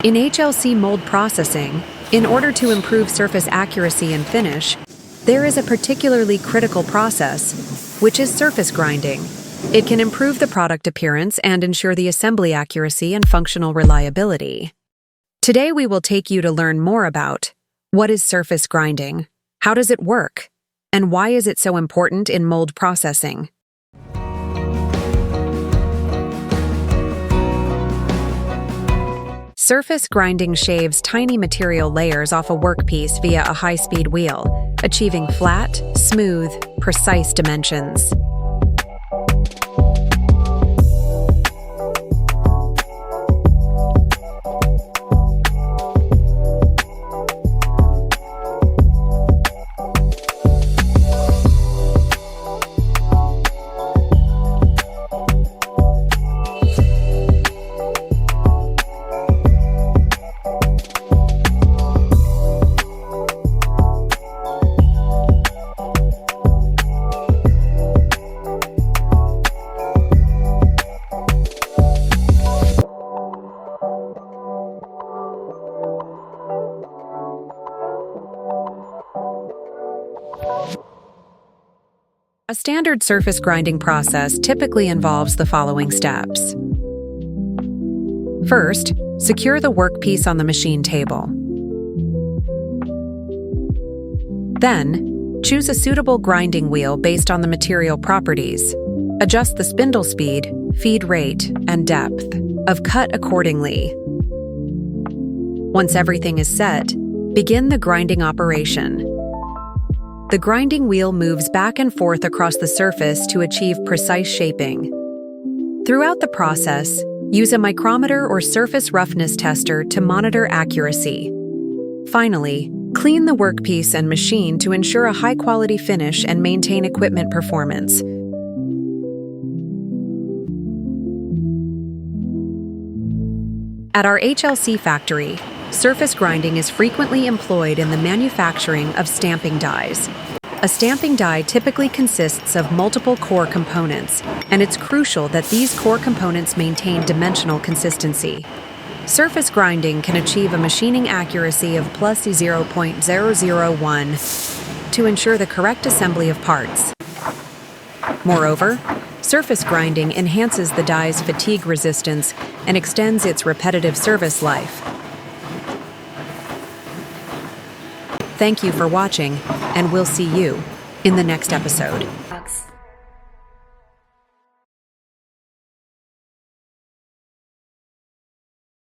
In HLC mold processing, in order to improve surface accuracy and finish, there is a particularly critical process, which is surface grinding. It can improve the product appearance and ensure the assembly accuracy and functional reliability. Today we will take you to learn more about what is surface grinding, how does it work, and why is it so important in mold processing. Surface grinding shaves tiny material layers off a workpiece via a high-speed wheel, achieving flat, smooth, precise dimensions. A standard surface grinding process typically involves the following steps. First, secure the workpiece on the machine table. Then, choose a suitable grinding wheel based on the material properties. Adjust the spindle speed, feed rate, and depth of cut accordingly. Once everything is set, begin the grinding operation. The grinding wheel moves back and forth across the surface to achieve precise shaping. Throughout the process, use a micrometer or surface roughness tester to monitor accuracy. Finally, clean the workpiece and machine to ensure a high-quality finish and maintain equipment performance. At our HLC factory, surface grinding is frequently employed in the manufacturing of stamping dies. A stamping die typically consists of multiple core components, and it's crucial that these core components maintain dimensional consistency. Surface grinding can achieve a machining accuracy of plus 0.001 to ensure the correct assembly of parts. Moreover, surface grinding enhances the die's fatigue resistance and extends its repetitive service life. Thank you for watching, and we'll see you in the next episode.